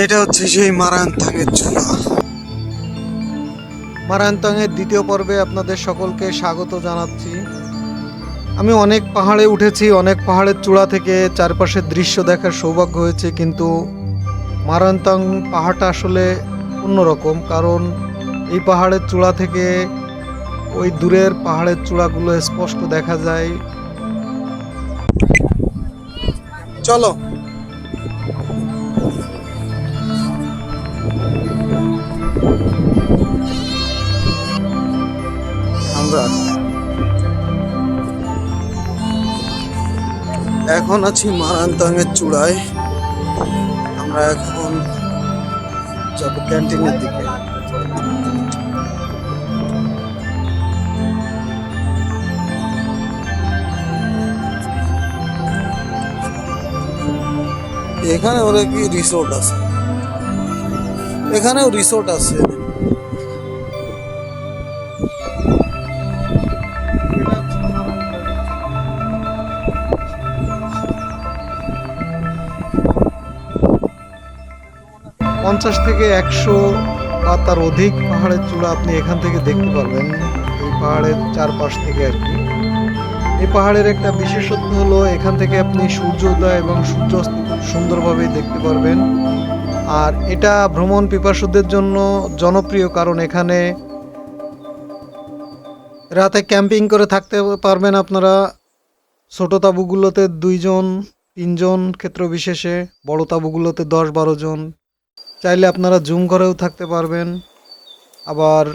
এটা হচ্ছে সেই মারানতাঙের চূড়া। মারানতাঙের দ্বিতীয় পর্বে আপনাদের সকলকে স্বাগত জানাচ্ছি। আমি অনেক পাহাড়ে উঠেছি, অনেক পাহাড়ের চূড়া থেকে চারপাশের দৃশ্য দেখার সৌভাগ্য হয়েছে, কিন্তু মারানতাং পাহাড়টা আসলে অন্যরকম। কারণ এই পাহাড়ের চূড়া থেকে ওই দূরের পাহাড়ের চূড়াগুলো স্পষ্ট দেখা যায়। চলো আমরা এখন আছি মারানতাঙের চূড়ায়। আমরা এখন যাবো ক্যান্টিনের দিকে। এখানে ওরা কি রিসোর্ট আছে, এখানেও রিসোর্ট আছে। 50 থেকে 100 বা তার অধিক পাহাড়ের চূড়া আপনি এখান থেকে দেখতে পারবেন, এই পাহাড়ের চারপাশ থেকে আর কি। এই পাহাড়ের একটা বিশেষত্ব হলো এখান থেকে আপনি সূর্য উদয় এবং সূর্যাস্ত খুব সুন্দরভাবে দেখতে পারবেন। আর এটা ভ্রমণ পিপাসুদের জন্য জনপ্রিয়, কারণ এখানে রাতে ক্যাম্পিং করে থাকতে পারবেন আপনারা। ছোট তাঁবুগুলোতে 2 জন 3 জন ক্ষেত্র বিশেষে, বড় তাঁবুগুলোতে 10-12 জন। চাইলে আপনারা জুম ঘরেও থাকতে পারবেন। আবার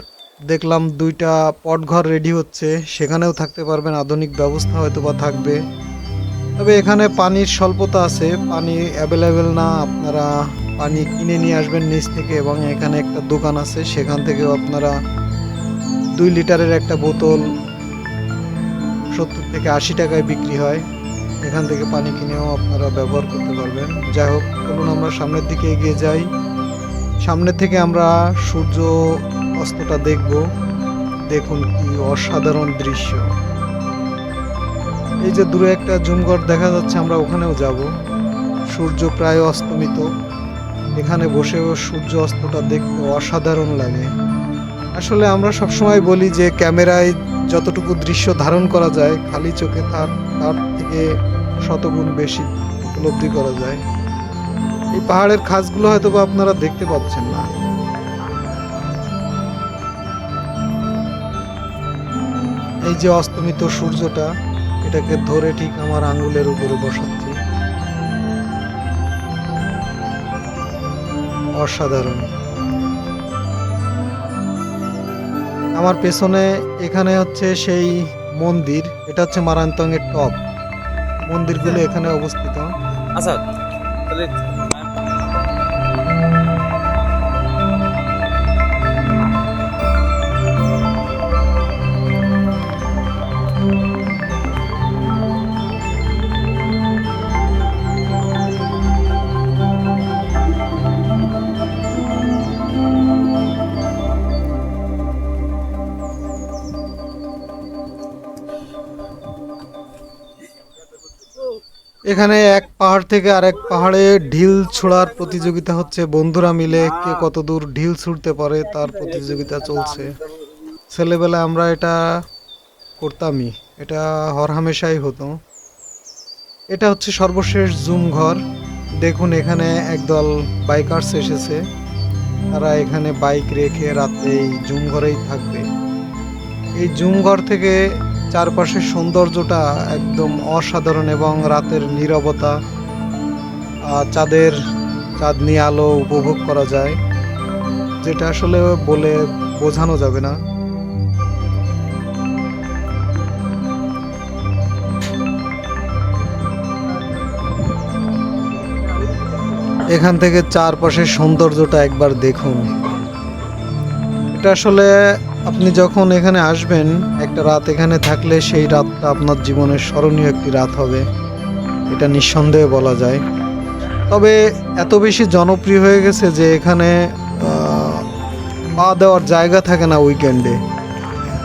দেখলাম 2টা পটঘর রেডি হচ্ছে, সেখানেও থাকতে পারবেন, আধুনিক ব্যবস্থা হয়তো বা থাকবে। তবে এখানে পানির স্বল্পতা আছে, পানি অ্যাভেলেবেল না, আপনারা পানি কিনে নিয়ে আসবেন নিচ থেকে। এবং এখানে একটা দোকান আছে, সেখান থেকেও আপনারা 2 লিটারের একটা বোতল 70 থেকে 80 টাকায় বিক্রি হয়, এখান থেকে পানি কিনেও আপনারা ব্যবহার করতে পারবেন। যাই হোক, চলুন আমরা সামনের দিকে এগিয়ে যাই। সামনে থেকে আমরা সূর্য অস্তটা দেখব। দেখুন কি অসাধারণ দৃশ্য। এই যে দূরে একটা জুমঘর দেখা যাচ্ছে, আমরা ওখানেও যাব। সূর্য প্রায় অস্তমিত, এখানে বসেও সূর্য অস্তটা দেখতে অসাধারণ লাগে। আসলে আমরা সবসময় বলি যে ক্যামেরায় যতটুকু দৃশ্য ধারণ করা যায়, খালি চোখে তার থেকে শতগুণ বেশি উপলব্ধি করা যায়। এই পাহাড়ের খাসগুলো হয়তো বা আপনারা দেখতে পাচ্ছেন না। এই যে অস্তমিত সূর্যটা, এটাকে ধরে ঠিক আমার আঙ্গুলের উপরে বসাচ্ছি। অসাধারণ। আমার পেছনে এখানে হচ্ছে সেই মন্দির, এটা হচ্ছে মারানতং এর টপ। মন্দিরগুলো এখানে অবস্থিত। আচ্ছা, তাহলে এখানে এক পাহাড় থেকে আরেক পাহাড়ে ঢিল ছোড়ার প্রতিযোগিতা হচ্ছে, বন্ধুরা মিলে কে কত দূর ঢিল ছুঁড়তে পারে তার প্রতিযোগিতা চলছে। ছেলেবেলায় আমরা এটা করতামই, এটা হরহামেশাই হতো। এটা হচ্ছে সর্বশেষ জুম ঘর। দেখুন এখানে একদল বাইকার্স এসেছে, তারা এখানে বাইক রেখে রাতে এই জুম ঘরেই থাকবে। এই জুম ঘর থেকে চারপাশের সৌন্দর্যটা একদম অসাধারণ, এবং রাতের নীরবতা, চাঁদনি আলো উপভোগ করা যায়, যেটা আসলে বলে বোঝানো যাবে না। এখান থেকে চারপাশের সৌন্দর্যটা একবার দেখুন। এটা আসলে আপনি যখন এখানে আসবেন, একটা রাত এখানে থাকলে সেই রাতটা আপনার জীবনের স্মরণীয় একটি রাত হবে, এটা নিঃসন্দেহে বলা যায়। তবে এত বেশি জনপ্রিয় হয়ে গেছে যে এখানে পা দেওয়ার জায়গা থাকে না উইকেন্ডে।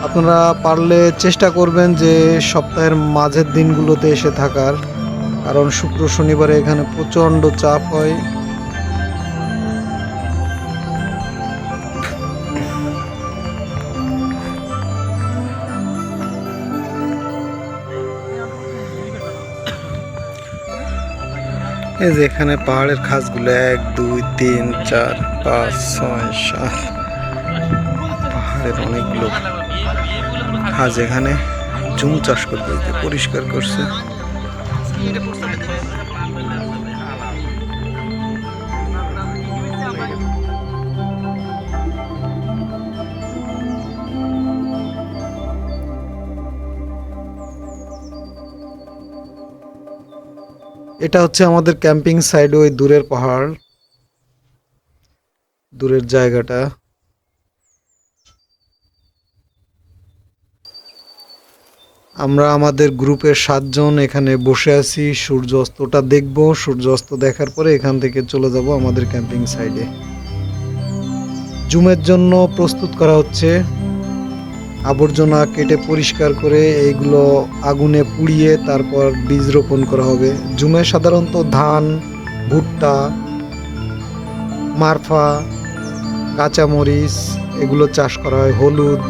আপনারা পারলে চেষ্টা করবেন যে সপ্তাহের মাঝের দিনগুলোতে এসে থাকার, কারণ শুক্র শনিবারে এখানে প্রচণ্ড চাপ হয়। এই যে এখানে পাহাড়ের খাসগুলো 1 2 3 4 5 6 7 পাহাড়ের অনেকগুলো খাস এখানে জুম চাষ করতে পরিষ্কার করছে। এটা হচ্ছে আমাদের ক্যাম্পিং সাইড, ওই দূরের পাহাড়, দূরের জায়গাটা। আমরা আমাদের গ্রুপের 7 জন এখানে বসে আছি, সূর্য অস্তটা দেখব। সূর্য অস্ত দেখার পরে এখান থেকে চলে যাব আমাদের ক্যাম্পিং সাইডে। জুমের জন্য প্রস্তুত করা হচ্ছে, আবর্জনা কেটে পরিষ্কার করে এইগুলো আগুনে পুড়িয়ে তারপর বীজ রোপণ করা হবে। জুমে সাধারণত ধান, ভুট্টা, মারফা, কাঁচামরিচ এগুলো চাষ করা হয়, হলুদ।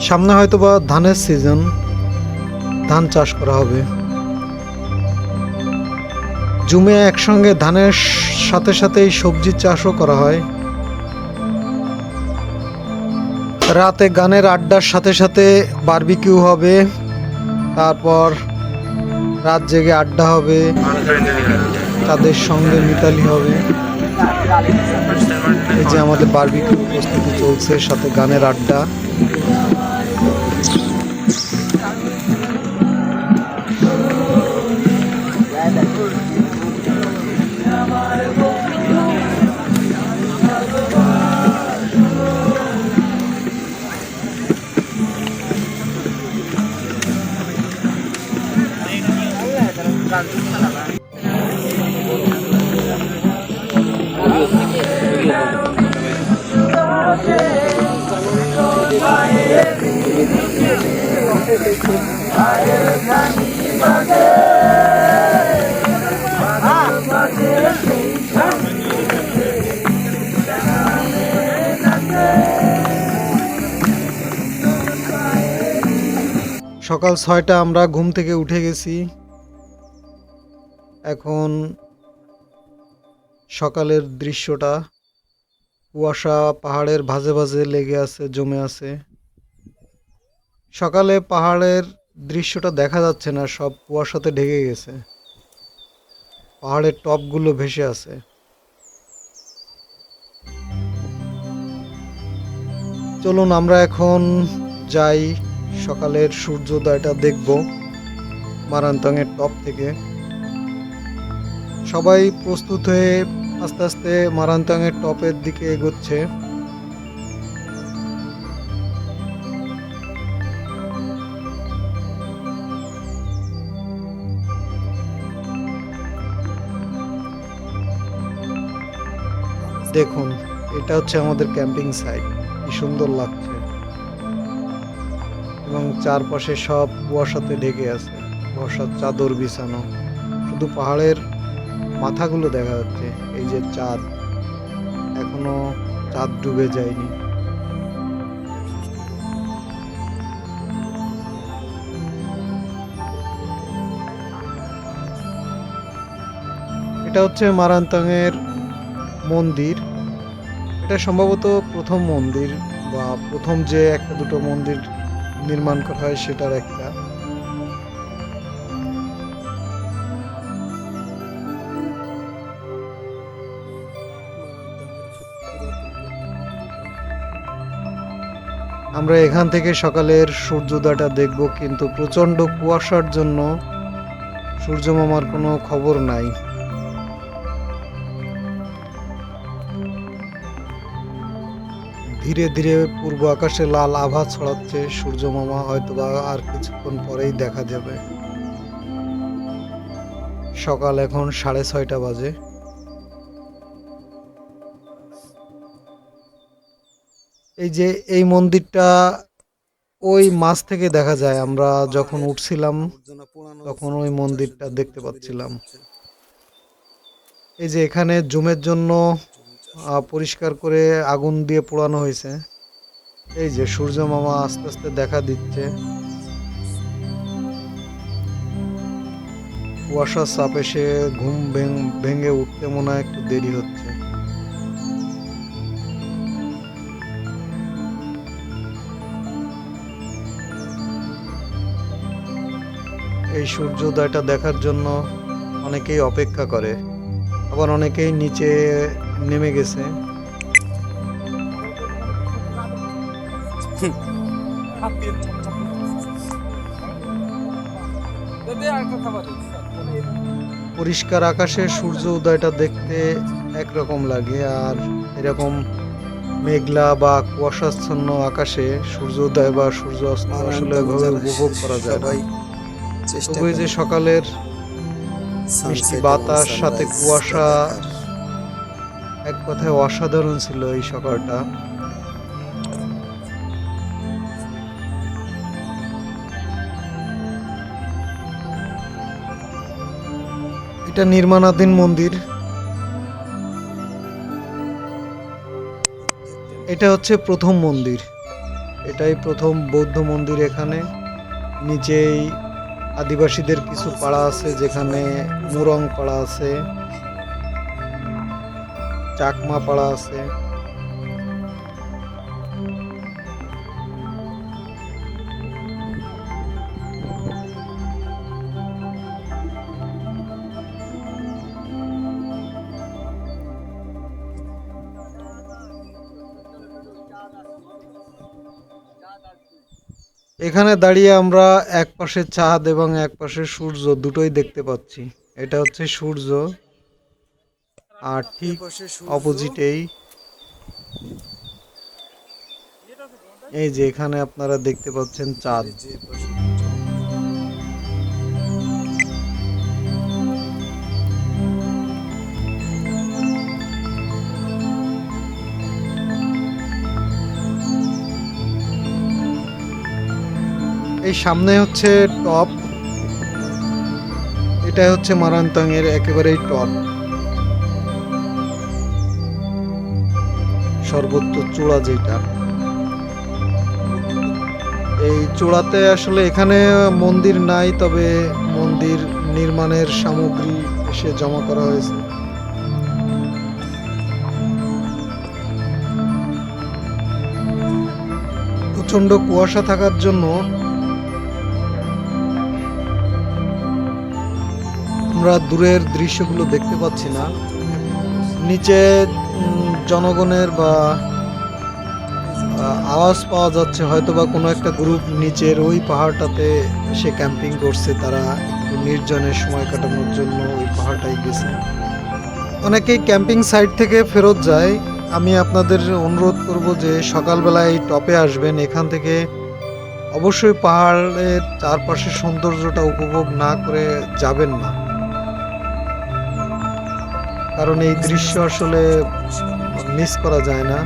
সামনে হয়তো বা ধানের সিজন, ধান চাষ করা হবে। জুমে একসঙ্গে ধানের সাথে সাথেই সবজি চাষও করা হয়। রাতে গানের আড্ডার সাথে সাথে বারবিকিউ হবে, তারপর রাত জেগে আড্ডা হবে, তাদের সঙ্গে মিতালি হবে। এই যে আমাদের বারবিকিউ প্রস্তুতি চলছে, সাথে গানের আড্ডা। সকাল 6টা আমরা ঘুম থেকে উঠে গেছি। এখন সকালের দৃশ্যটা, কুয়াশা পাহাড়ের ভাঁজে ভাঁজে লেগে আছে, জমে আছে। সকালে পাহাড়ের দৃশ্যটা দেখা যাচ্ছে না, সব কুয়াশাতে ঢেকে গেছে, পাহাড়ের টপগুলো ভেসে আছে। চলুন আমরা এখন যাই, সকালের সূর্যোদয়টা দেখব মারান্তংয়ের টপ থেকে। সবাই প্রস্তুত হয়ে আস্তে আস্তে মারান্তংয়ের টপের দিকে এগোচ্ছে। দেখুন, এটা হচ্ছে আমাদের ক্যাম্পিং সাইট, কি সুন্দর লাগছে, এবং চারপাশে সব কুয়াশাতে ঢেকে আছে, কুয়াশার চাদর বিছানো। শুধু পাহাড়ের মাথাগুলো দেখা যাচ্ছে। এই যে চাঁদ, এখনো চাঁদ ডুবে যায়নি। এটা হচ্ছে মারান্তংয়ের মন্দির। এটা সম্ভবত প্রথম মন্দির, বা প্রথম যে একটা দুটো মন্দির নির্মাণ করা হয় সেটার একটা। আমরা এখান থেকে সকালের সূর্যোদয়টা দেখব, কিন্তু প্রচণ্ড কুয়াশার জন্য সূর্য মামার কোনো খবর নাই। ধীরে ধীরে পূর্ব আকাশে লাল আভা ছড়াচ্ছে, সূর্য মামা হয়তোবা আর কিছুক্ষণ পরেই দেখা যাবে। সকাল এখন 6:30 বাজে। এই যে এই মন্দিরটা ওই মাছ থেকে দেখা যায়, আমরা যখন উঠছিলাম তখন ওই মন্দিরটা দেখতে পাচ্ছিলাম। এই যে এখানে জুমের জন্য পরিষ্কার করে আগুন দিয়ে পোড়ানো হয়েছে। এই যে সূর্য মামা আস্তে আস্তে দেখা দিচ্ছে, কুয়াশার চাপে সে ঘুম ভেঙে উঠতে মনে হয় একটু দেরি হচ্ছে। এই সূর্যোদয়টা দেখার জন্য অনেকেই অপেক্ষা করে, আবার অনেকেই নিচে নেমে গেছে। পরিষ্কার আকাশে সূর্য উদয়টা দেখতে একরকম লাগে, আর এরকম মেঘলা বা কুয়াশাচ্ছন্ন আকাশে সূর্য উদয় বা সূর্য অস্ত আসলে এভাবে উপভোগ করা যায় না। তবে যে সকালের মিষ্টি বাতাস সাথে কুয়াশা, এক কথায় অসাধারণ ছিল এই সকালটা। এটা নির্মাণাধীন মন্দির। এটা হচ্ছে প্রথম মন্দির, এটাই প্রথম বৌদ্ধ মন্দির এখানে। নিচেই আদিবাসীদের কিছু পাড়া আছে, যেখানে মুরং পাড়া আছে, চাকমা পাড়া আছে। এখানে দাঁড়িয়ে আমরা এক পাশে চাঁদ এবং এক পাশে সূর্য দুটোই দেখতে পাচ্ছি। এটা হচ্ছে সূর্য, আর ঠিক অপোজিটেই এই যে এখানে আপনারা দেখতে পাচ্ছেন চাঁদ। এই সামনে হচ্ছে টপ, এটা হচ্ছে মারান্তং এর একেবারেই টপ, সর্বোচ্চ চূড়া যেটা। এই চূড়াতে আসলে এখানে মন্দির নাই, তবে মন্দির নির্মাণের সামগ্রী এসে জমা করা হয়েছে। প্রচন্ড কুয়াশা থাকার জন্য আমরা দূরের দৃশ্যগুলো দেখতে পাচ্ছি না। নিচে জনগণের বা আওয়াজ পাওয়া যাচ্ছে, হয়তোবা কোনো একটা গ্রুপ নিচের ওই পাহাড়টাতে এসে ক্যাম্পিং করছে, তারা একটু নির্জনের সময় কাটানোর জন্য ওই পাহাড়টাই গেছে। অনেকেই ক্যাম্পিং সাইট থেকে ফেরত যায়। আমি আপনাদের অনুরোধ করব যে সকালবেলায় এই টপে আসবেন, এখান থেকে অবশ্যই পাহাড়ের চারপাশের সৌন্দর্যটা উপভোগ না করে যাবেন না, কারণ এই দৃশ্য আসলে মিস করা যায় না।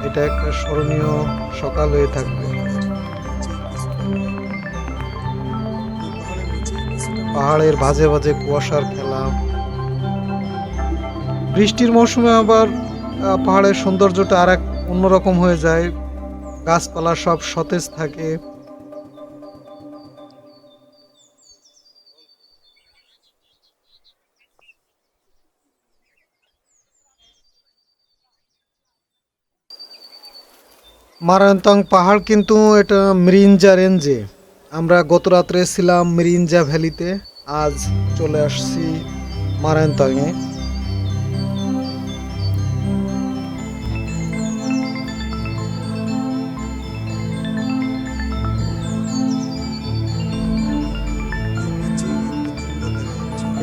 এটা একটা স্মরণীয় সকাল হয়ে থাকবে। পাহাড়ের ভাঁজে ভাঁজে কুয়াশার খেলা। বৃষ্টির মৌসুমে আবার পাহাড়ের সৌন্দর্যটা আর এক অন্যরকম হয়ে যায়, গাছপালা সব সতেজ থাকে। মারান্তং পাহাড় কিন্তু এটা মৃঞ্জা রেঞ্জে। আমরা গত রাত্রে ছিলাম মৃঞ্জা ভ্যালিতে, আজ চলে আসছি মারান্তংয়ে।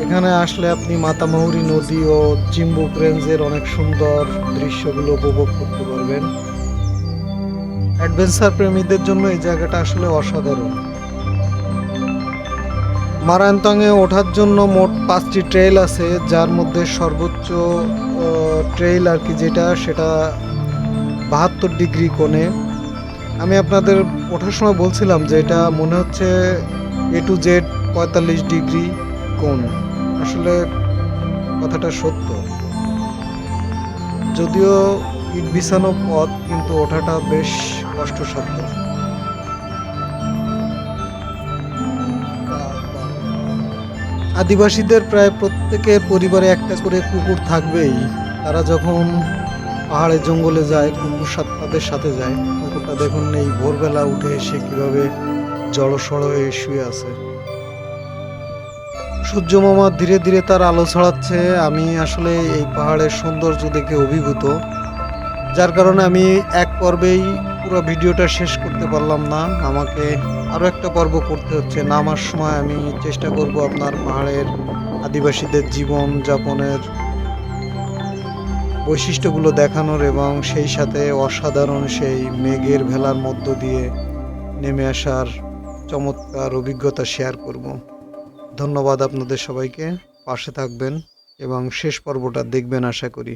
এখানে আসলে আপনি মাতামহুরি নদী ও চিম্বুক রেঞ্জের অনেক সুন্দর দৃশ্যগুলো উপভোগ করতে পারবেন। অ্যাডভেঞ্চার প্রেমীদের জন্য এই জায়গাটা আসলে অসাধারণ। মারান্তংয়ে ওঠার জন্য মোট 5টি ট্রেইল আছে, যার মধ্যে সর্বোচ্চ ট্রেইল আর কি যেটা, সেটা 72 ডিগ্রি কোণে আমি আপনাদের ওঠার সময় বলছিলাম যে এটা মনে হচ্ছে A to Z 45 ডিগ্রি কোণ। আসলে কথাটা সত্য। যদিও ইট বিছানো পথ, কিন্তু ওঠাটা বেশ কষ্টসাধ্য। আদিবাসীদের প্রায় প্রত্যেকের পরিবারে একটা করে কুকুর থাকবেই। তারা যখন পাহাড়ে জঙ্গলে যায়, কুকুর তাদের সাথে যায়। কুকুরটা দেখুন এই ভোরবেলা উঠে এসে কিভাবে জড়সড় হয়ে শুয়ে আছে। সূর্য মামা ধীরে ধীরে তার আলো ছড়াচ্ছে। আমি আসলে এই পাহাড়ের সৌন্দর্য দেখে অভিভূত, যার কারণে আমি এক পর্বেই পুরো ভিডিওটা শেষ করতে পারলাম না। আমাকে আরও একটা পর্ব করতে হচ্ছে। নামার সময় আমি চেষ্টা করব আপনার পাহাড়ের আদিবাসীদের জীবন যাপনের বৈশিষ্ট্যগুলো দেখানোর, এবং সেই সাথে অসাধারণ সেই মেঘের ভেলার মধ্য দিয়ে নেমে আসার চমৎকার অভিজ্ঞতা শেয়ার করব। ধন্যবাদ আপনাদের সবাইকে। পাশে থাকবেন এবং শেষ পর্বটা দেখবেন আশা করি।